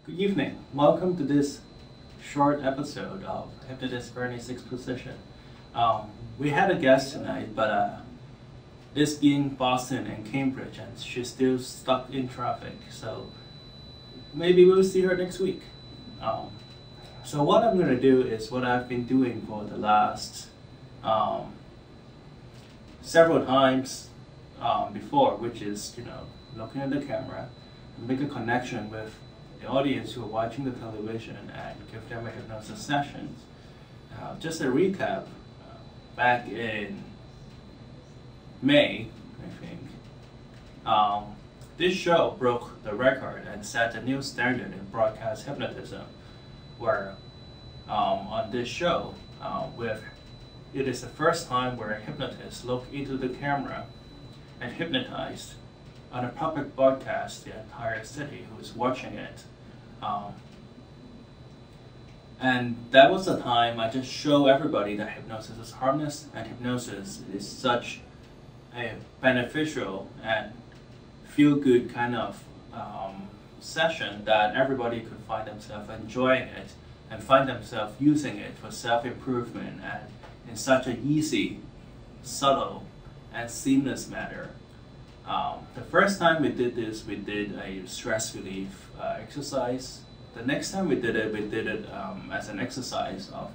Good evening. Welcome to this short episode of Hypnotist Bernie's exposition. We had a guest tonight, but this being Boston and Cambridge, and she's still stuck in traffic, so maybe we'll see her next week. So what I'm going to do is what I've been doing for the last several times before, which is, looking at the camera and make a connection with the audience who are watching the television and give them a hypnosis sessions. Just a recap, back in May, I think, this show broke the record and set a new standard in broadcast hypnotism, where on this show, it is the first time where a hypnotist looked into the camera and hypnotized on a public broadcast the entire city who is watching it. And that was the time I just show everybody that hypnosis is harmless and hypnosis is such a beneficial and feel-good kind of session that everybody could find themselves enjoying it and find themselves using it for self-improvement and in such an easy, subtle, and seamless manner. The first time we did this, we did a stress relief exercise. The next time we did it as an exercise of,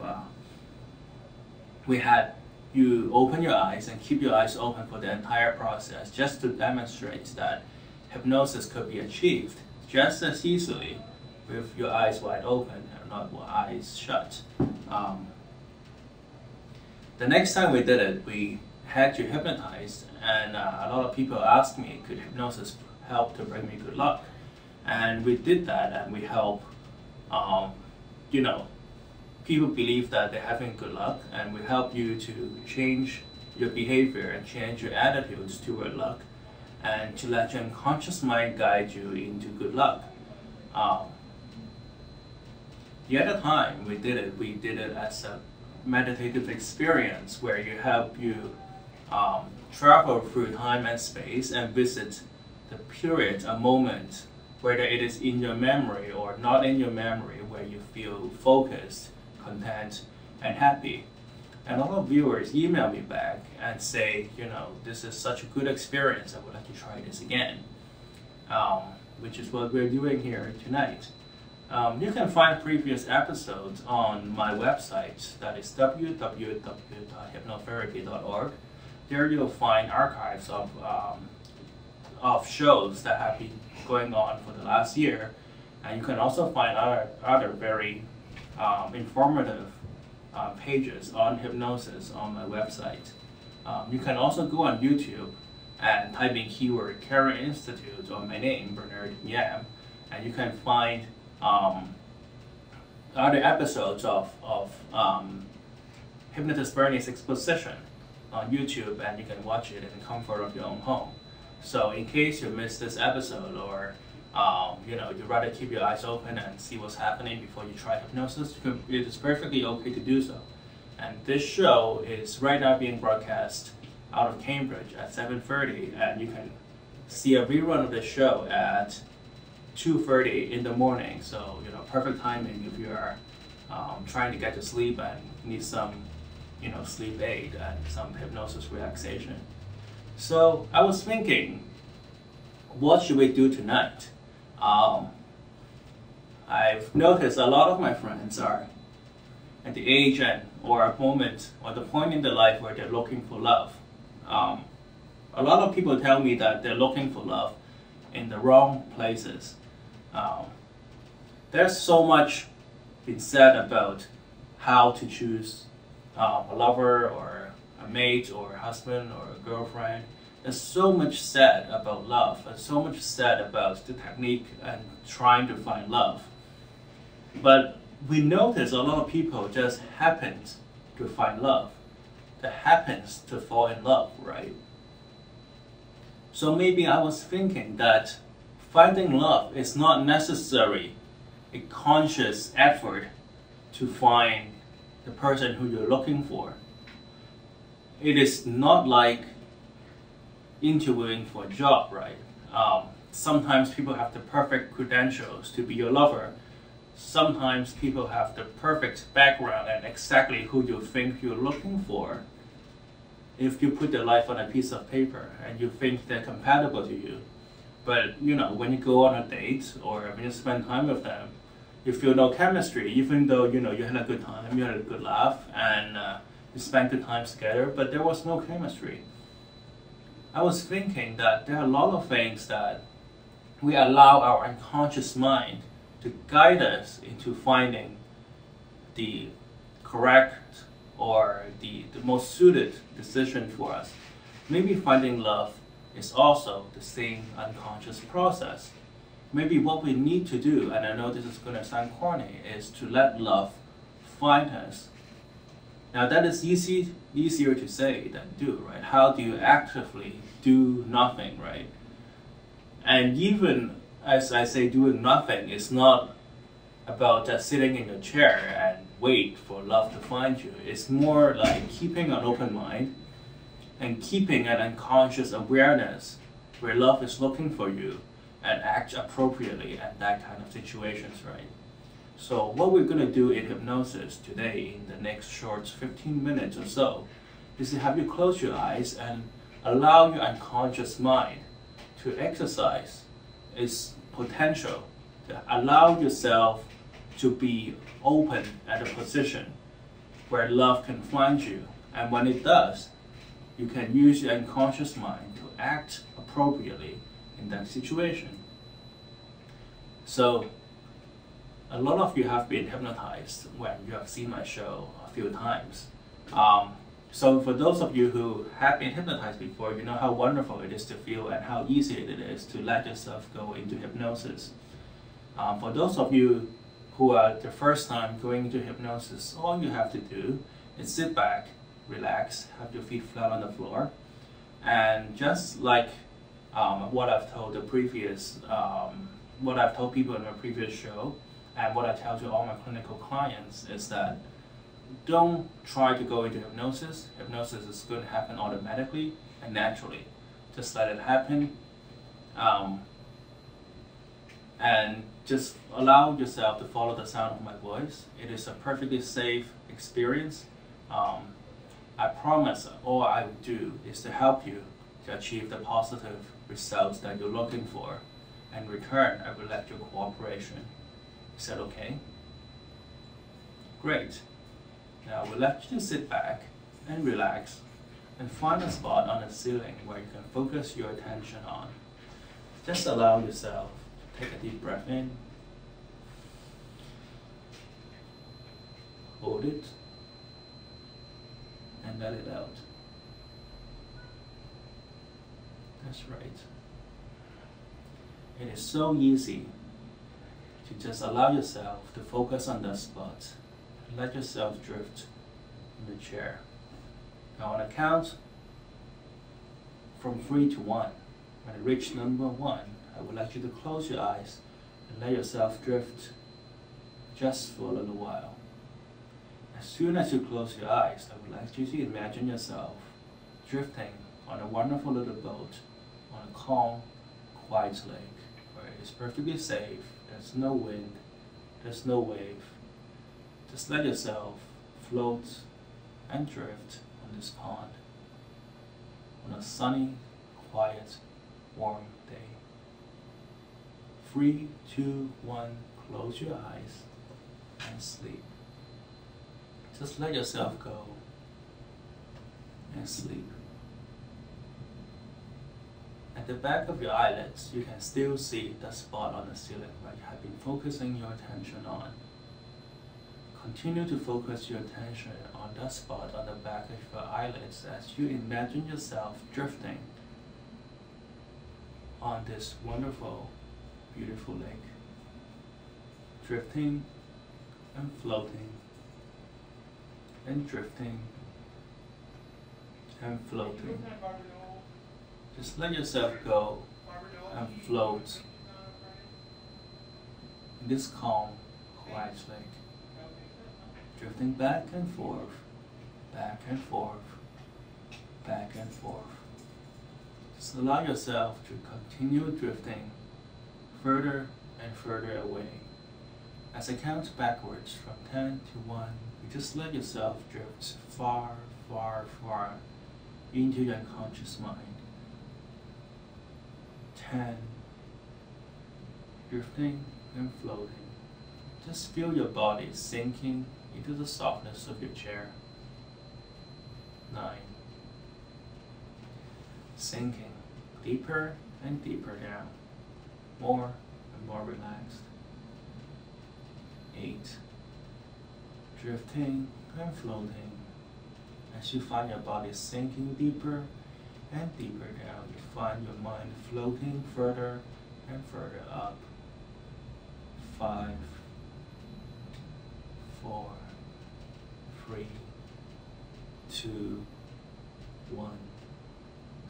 we had you open your eyes and keep your eyes open for the entire process, just to demonstrate that hypnosis could be achieved just as easily with your eyes wide open and not with eyes shut. The next time we did it, we had you hypnotized, and a lot of people asked me, could hypnosis help to bring me good luck? And we did that, and we help, people believe that they're having good luck, and we help you to change your behavior and change your attitudes toward luck, and to let your unconscious mind guide you into good luck. The other time we did it as a meditative experience where you help you travel through time and space and visit the period, a moment, whether it is in your memory or not in your memory, where you feel focused, content, and happy. And a lot of viewers email me back and say, this is such a good experience, I would like to try this again, which is what we're doing here tonight. You can find previous episodes on my website, that is www.hypnotherapy.org. There you'll find archives of shows that have been going on for the last year, and you can also find other very informative pages on hypnosis on my website. You can also go on YouTube and type in keyword Karen Institute or my name, Bernard Yam, and you can find other episodes of Hypnotist Bernie's exposition on YouTube, and you can watch it in the comfort of your own home. So in case you missed this episode, or you'd rather keep your eyes open and see what's happening before you try hypnosis, it is perfectly okay to do so. And this show is right now being broadcast out of Cambridge at 7:30, and you can see a rerun of the show at 2:30 in the morning. So perfect timing if you are trying to get to sleep and need some sleep aid and some hypnosis relaxation. So I was thinking, what should we do tonight? I've noticed a lot of my friends are at the age or a moment or the point in their life where they're looking for love. A lot of people tell me that they're looking for love in the wrong places. There's so much been said about how to choose a lover or a mate or a husband or a girlfriend. There's so much said about love and so much said about the technique and trying to find love. But we notice a lot of people just happen to find love, that happens to fall in love, right? So maybe I was thinking that finding love is not necessarily a conscious effort to find the person who you're looking for. It is not like interviewing for a job, right? sometimes people have the perfect credentials to be your lover. Sometimes people have the perfect background and exactly who you think you're looking for. If you put their life on a piece of paper and you think they're compatible to you, but you know, when you go on a date or when you spend time with them, you feel no chemistry, even though you know you had a good time, you had a good laugh, and you spent good times together, but there was no chemistry. I was thinking that there are a lot of things that we allow our unconscious mind to guide us into finding the correct or the most suited decision for us. Maybe finding love is also the same unconscious process. Maybe what we need to do, and I know this is going to sound corny, is to let love find us. Now that is easier to say than do, right? How do you actively do nothing, right? And even as I say doing nothing, it's not about just sitting in your chair and wait for love to find you. It's more like keeping an open mind and keeping an unconscious awareness where love is looking for you and act appropriately at that kind of situations, right? So what we're going to do in hypnosis today in the next short 15 minutes or so is to have you close your eyes and allow your unconscious mind to exercise its potential, to allow yourself to be open at a position where love can find you. And when it does, you can use your unconscious mind to act appropriately in that situation. So a lot of you have been hypnotized when you have seen my show a few times. So for those of you who have been hypnotized before, you know how wonderful it is to feel and how easy it is to let yourself go into hypnosis. For those of you who are the first time going into hypnosis, all you have to do is sit back, relax, have your feet flat on the floor, and just like what I've told people in my previous show, and what I tell to all my clinical clients is that don't try to go into hypnosis. Hypnosis is going to happen automatically and naturally. Just let it happen, and just allow yourself to follow the sound of my voice. It is a perfectly safe experience. I promise all I will do is to help you to achieve the positive results that you're looking for. In return, I will let your cooperation. Is that okay? Great. Now we'll let you sit back and relax and find a spot on the ceiling where you can focus your attention on. Just allow yourself to take a deep breath in, hold it, and let it out. That's right. It is so easy to just allow yourself to focus on that spot and let yourself drift in the chair. Now on a count from 3 to 1, when I reach number 1, I would like you to close your eyes and let yourself drift just for a little while. As soon as you close your eyes, I would like you to imagine yourself drifting on a wonderful little boat on a calm, quiet lake where it is perfectly safe. There's no wind, there's no wave. Just let yourself float and drift on this pond on a sunny, quiet, warm day. 3, 2, 1, close your eyes and sleep. Just let yourself go and sleep. At the back of your eyelids, you can still see the spot on the ceiling where you have been focusing your attention on. Continue to focus your attention on that spot on the back of your eyelids as you imagine yourself drifting on this wonderful, beautiful lake. Drifting and floating and drifting and floating. Just let yourself go and float in this calm, quiet lake. Drifting back and forth, back and forth, back and forth. Just allow yourself to continue drifting further and further away. As I count backwards from 10 to 1, you just let yourself drift far, far, far into your unconscious mind. 10, drifting and floating. Just feel your body sinking into the softness of your chair. 9, sinking deeper and deeper down, more and more relaxed. 8, drifting and floating. As you find your body sinking deeper and deeper down, you find your mind floating further and further up. 5, 4, 3, 2, 1.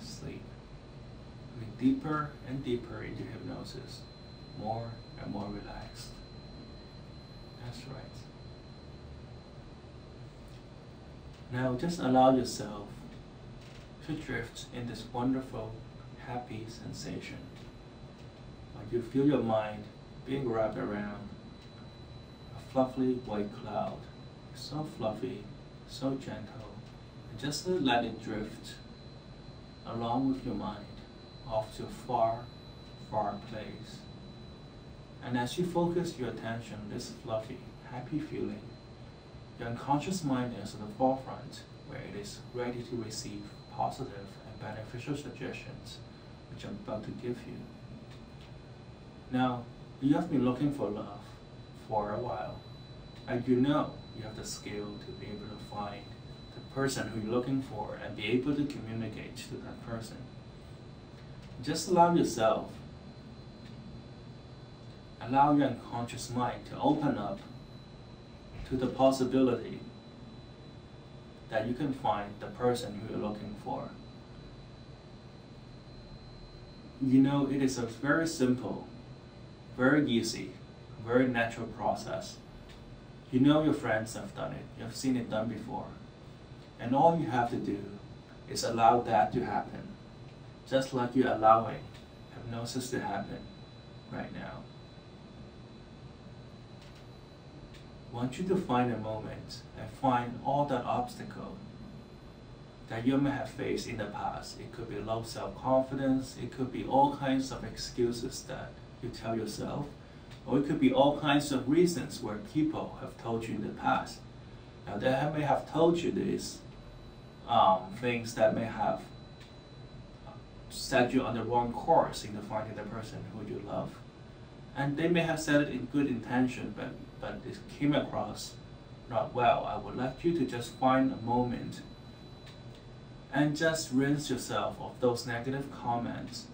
Sleep. Going deeper and deeper into hypnosis, more and more relaxed. That's right. Now just allow yourself to drift in this wonderful, happy sensation. When you feel your mind being wrapped around a fluffy white cloud, so fluffy, so gentle, and just let it drift along with your mind off to a far, far place. And as you focus your attention on this fluffy, happy feeling, your unconscious mind is at the forefront where it is ready to receive positive and beneficial suggestions which I'm about to give you. Now, you have been looking for love for a while, and you know you have the skill to be able to find the person who you're looking for and be able to communicate to that person. Just allow yourself, allow your unconscious mind to open up to the possibility that you can find the person who you're looking for. You know, it is a very simple, very easy, very natural process. You know your friends have done it, you've seen it done before. And all you have to do is allow that to happen, just like you're allowing hypnosis to happen right now. I want you to find a moment and find all that obstacle that you may have faced in the past. It could be low self-confidence, it could be all kinds of excuses that you tell yourself, or it could be all kinds of reasons where people have told you in the past. Now they may have told you these things that may have set you on the wrong course in finding the person who you love. And they may have said it in good intention, but it came across not well. I would like you to just find a moment and just rinse yourself of those negative comments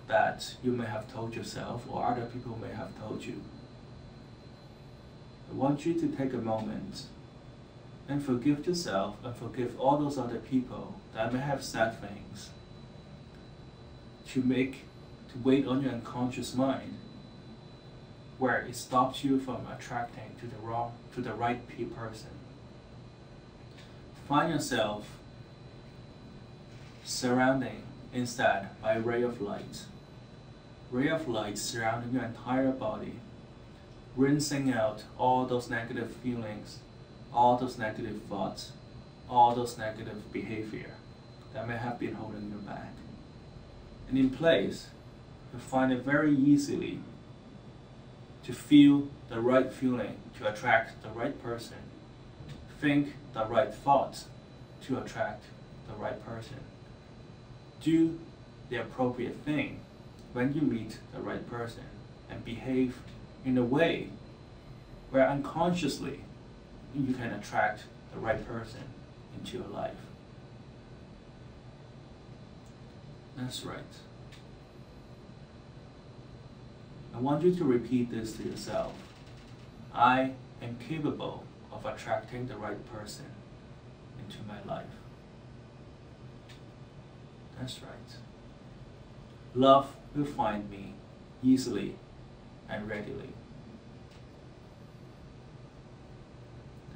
that you may have told yourself or other people may have told you. I want you to take a moment and forgive yourself and forgive all those other people that may have said things to wait on your unconscious mind, where it stops you from attracting to the right person. Find yourself surrounding instead by a ray of light. Ray of light surrounding your entire body, rinsing out all those negative feelings, all those negative thoughts, all those negative behavior that may have been holding you back. And in place, you find it very easily to feel the right feeling to attract the right person, think the right thoughts to attract the right person, do the appropriate thing when you meet the right person, and behave in a way where unconsciously you can attract the right person into your life. That's right. I want you to repeat this to yourself. I am capable of attracting the right person into my life. That's right. Love will find me easily and readily.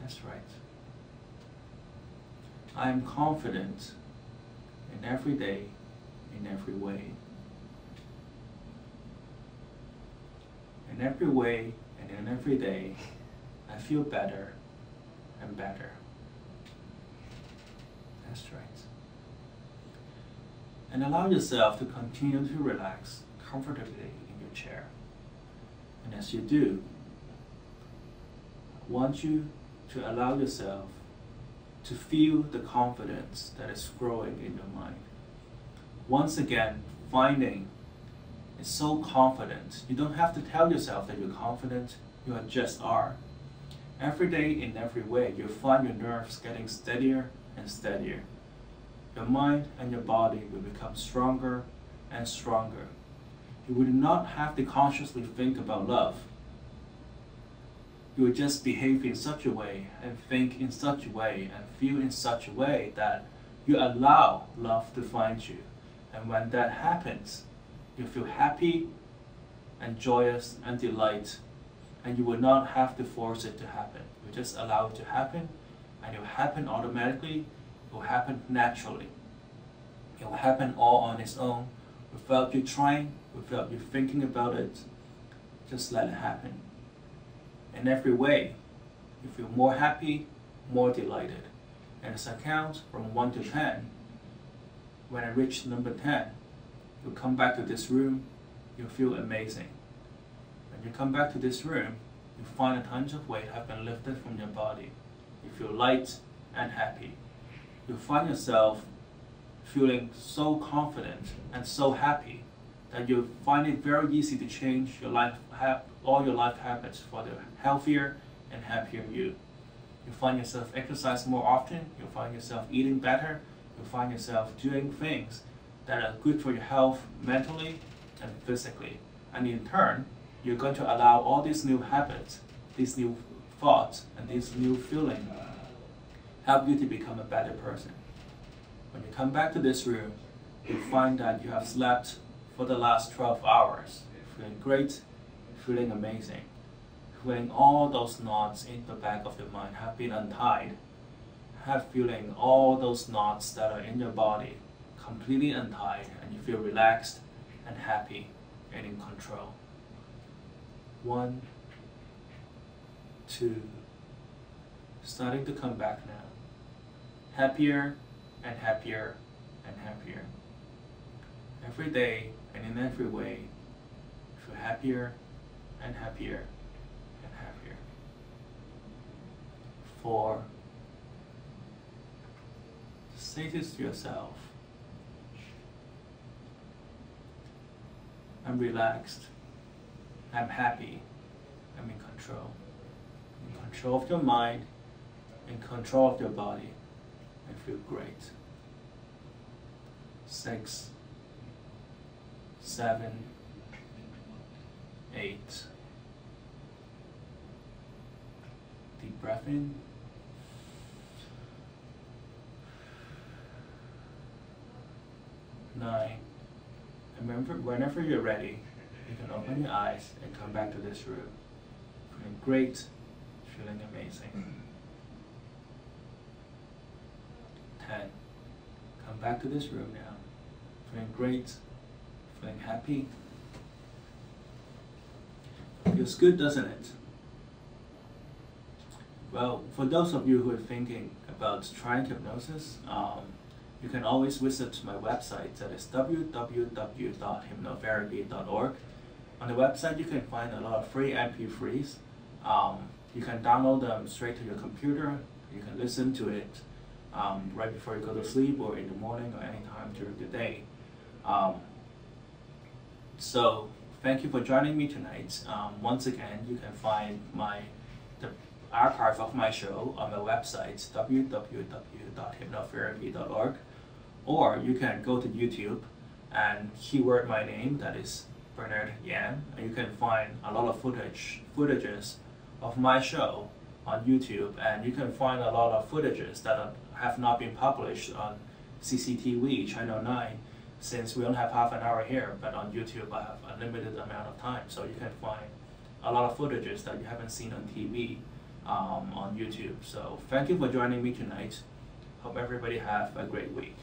That's right. I am confident in every day, in every way. in every way and in every day, I feel better and better. That's right. And allow yourself to continue to relax comfortably in your chair. And as you do, I want you to allow yourself to feel the confidence that is growing in your mind. Once again, finding is so confident. You don't have to tell yourself that you're confident, you just are. Every day in every way, you'll find your nerves getting steadier and steadier. Your mind and your body will become stronger and stronger. You will not have to consciously think about love. You will just behave in such a way and think in such a way and feel in such a way that you allow love to find you. And when that happens, you feel happy and joyous and delight, and you will not have to force it to happen. You just allow it to happen, and it will happen automatically. It will happen naturally. It will happen all on its own, without you trying, without you thinking about it. Just let it happen. In every way, you feel more happy, more delighted. And as I count from 1 to 10, when I reach number 10, you'll come back to this room, you'll feel amazing. When you come back to this room, you find a tons of weight have been lifted from your body. You feel light and happy. You'll find yourself feeling so confident and so happy that you find it very easy to change your life, all your life habits for the healthier and happier you. You find yourself exercise more often, you find yourself eating better, you find yourself doing things that are good for your health mentally and physically. And in turn, you're going to allow all these new habits, these new thoughts, and these new feelings help you to become a better person. When you come back to this room, you find that you have slept for the last 12 hours, feeling great, feeling amazing, feeling all those knots in the back of your mind have been untied, feeling all those knots that are in your body completely untied, and you feel relaxed and happy and in control. 1, 2, starting to come back now. Happier and happier and happier. Every day and in every way, you feel happier and happier and happier. 4, say this to yourself. I'm relaxed, I'm happy, I'm in control. In control of your mind, in control of your body, I feel great. 6, 7, 8. Deep breath in. 9. And remember, whenever you're ready, you can open your eyes and come back to this room. Feeling great, feeling amazing. 10. Come back to this room now. Feeling great, feeling happy. Feels good, doesn't it? Well, for those of you who are thinking about trying hypnosis, you can always visit my website, that is www.hypnotherapy.org. On the website, you can find a lot of free MP3s. You can download them straight to your computer. You can listen to it right before you go to sleep, or in the morning, or any time during the day. So thank you for joining me tonight. Once again, you can find the archive of my show on my website, www.hypnotherapy.org, or you can go to YouTube and keyword my name, that is Bernard Yan, and you can find a lot of footages of my show on YouTube, and you can find a lot of footages that have not been published on CCTV Channel 9, since we only have half an hour here, but on YouTube I have a limited amount of time, so you can find a lot of footages that you haven't seen on TV on YouTube. So thank you for joining me tonight. Hope everybody have a great week.